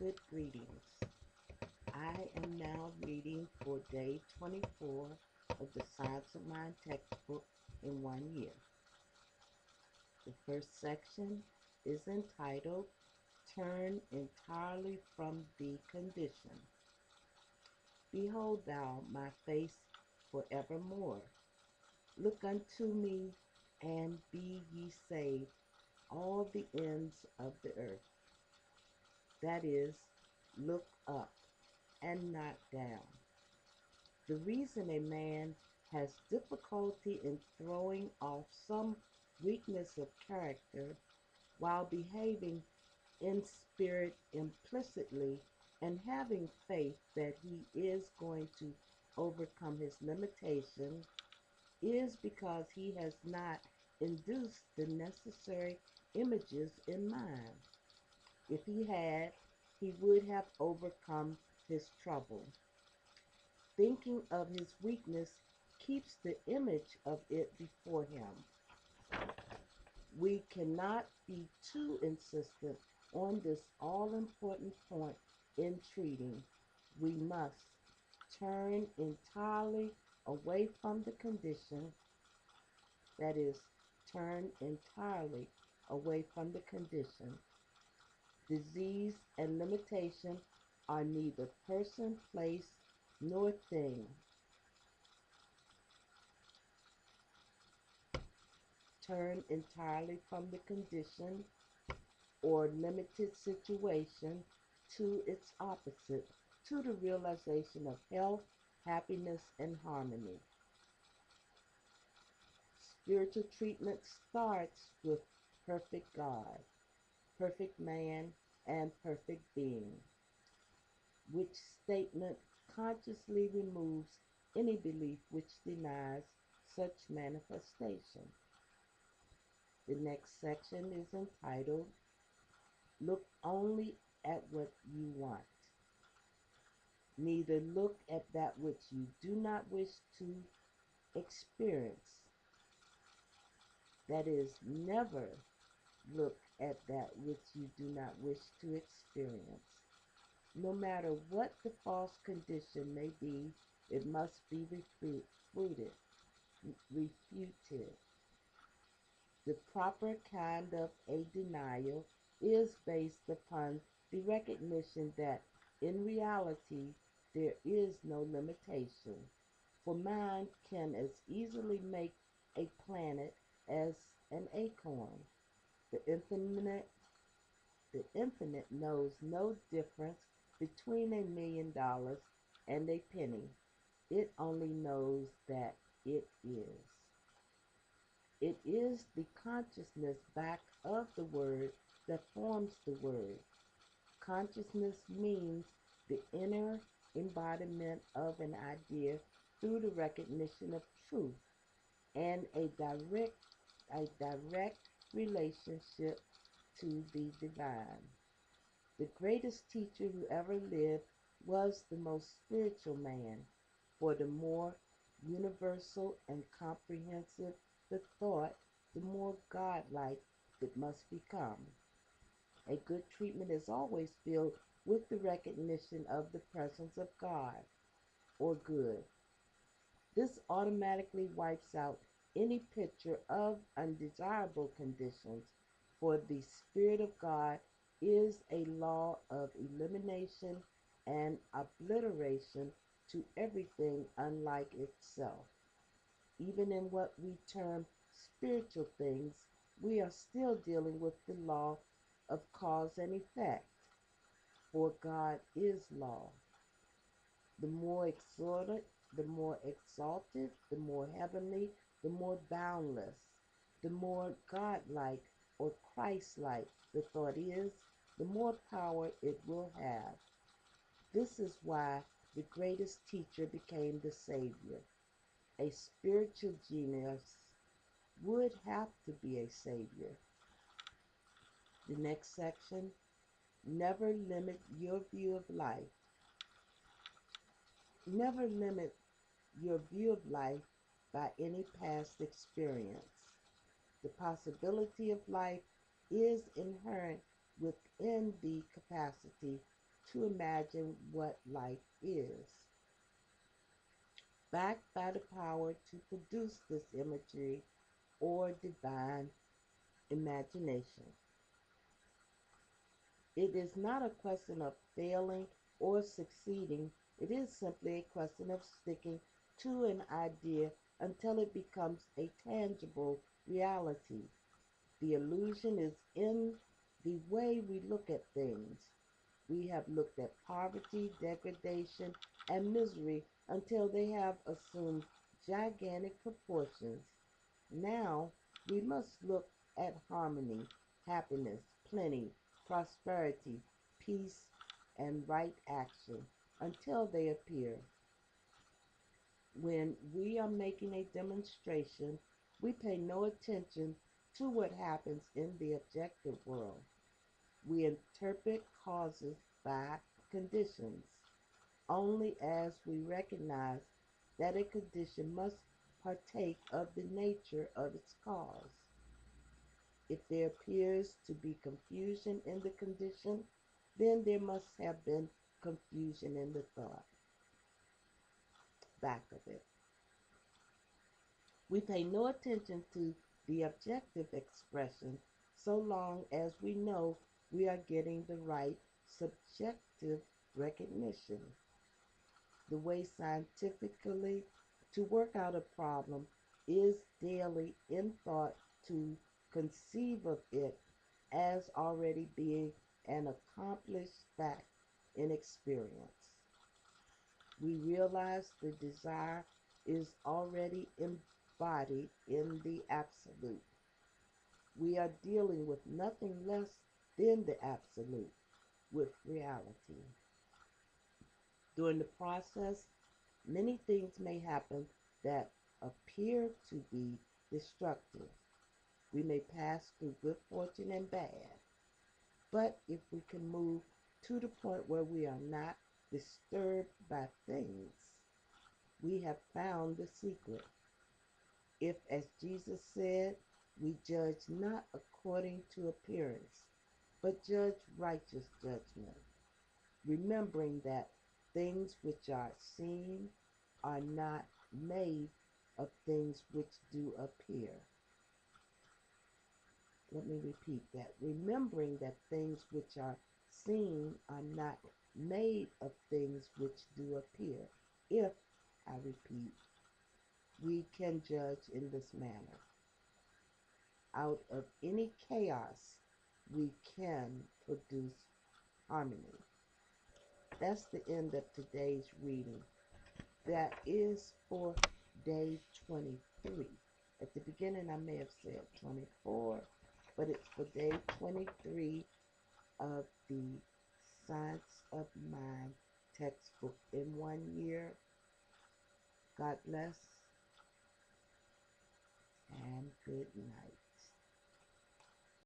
Good greetings. I am now reading for day 24 of the Science of Mind textbook in 1 year. The first section is entitled Turn Entirely from the Condition. Behold thou my face forevermore. Look unto me and be ye saved, all the ends of the earth. That is, look up and not down. The reason a man has difficulty in throwing off some weakness of character while behaving in spirit implicitly and having faith that he is going to overcome his limitation is because he has not induced the necessary images in mind. If he had, he would have overcome his trouble. Thinking of his weakness keeps the image of it before him. We cannot be too insistent on this all important point in treating. We must turn entirely away from the condition, that is, turn entirely away from the condition. Disease and limitation are neither person, place, nor thing. Turn entirely from the condition or limited situation to its opposite, to the realization of health, happiness, and harmony. Spiritual treatment starts with perfect God, perfect man, and perfect being, which statement consciously removes any belief which denies such manifestation. The next section is entitled Look Only at What You Want. Neither look at that which you do not wish to experience. That is, never look at that which you do not wish to experience. No matter what the false condition may be, it must be refuted. The proper kind of a denial is based upon the recognition that in reality there is no limitation, for mind can as easily make a planet as an acorn. The infinite, the infinite knows no difference between $1,000,000 and a penny. It only knows that it is. It is the consciousness back of the word that forms the word. Consciousness means the inner embodiment of an idea through the recognition of truth and a direct relationship to the divine. The greatest teacher who ever lived was the most spiritual man, for the more universal and comprehensive the thought, the more godlike it must become. A good treatment is always filled with the recognition of the presence of God or good. This automatically wipes out any picture of undesirable conditions, for the Spirit of God is a law of elimination and obliteration to everything unlike itself. Even in what we term spiritual things, we are still dealing with the law of cause and effect, for God is law. The more exalted, the more heavenly, the more boundless, the more godlike or Christ-like the thought is, the more power it will have. This is why the greatest teacher became the Savior. A spiritual genius would have to be a savior. The next section, never limit your view of life. Never limit your view of life by any past experience. The possibility of life is inherent within the capacity to imagine what life is, backed by the power to produce this imagery or divine imagination. It is not a question of failing or succeeding, it is simply a question of sticking to an idea until it becomes a tangible reality. The illusion is in the way we look at things. We have looked at poverty, degradation, and misery until they have assumed gigantic proportions. Now we must look at harmony, happiness, plenty, prosperity, peace, and right action until they appear. When we are making a demonstration, we pay no attention to what happens in the objective world. We interpret causes by conditions only as we recognize that a condition must partake of the nature of its cause. If there appears to be confusion in the condition, then there must have been confusion in the thought back of it. We pay no attention to the objective expression so long as we know we are getting the right subjective recognition. The way scientifically to work out a problem is daily in thought to conceive of it as already being an accomplished fact in experience. We realize the desire is already embodied in the absolute. We are dealing with nothing less than the absolute, with reality. During the process, many things may happen that appear to be destructive. We may pass through good fortune and bad, but if we can move to the point where we are not disturbed by things, we have found the secret. If, as Jesus said, we judge not according to appearance, but judge righteous judgment, remembering that things which are seen are not made of things which do appear. Let me repeat that. Remembering that things which are seen are not made of things which do appear. If, I repeat, we can judge in this manner, out of any chaos, we can produce harmony. That's the end of today's reading. That is for day 23. At the beginning, I may have said 24, but it's for day 23 of the Science of Mind textbook in 1 year. God bless and good night.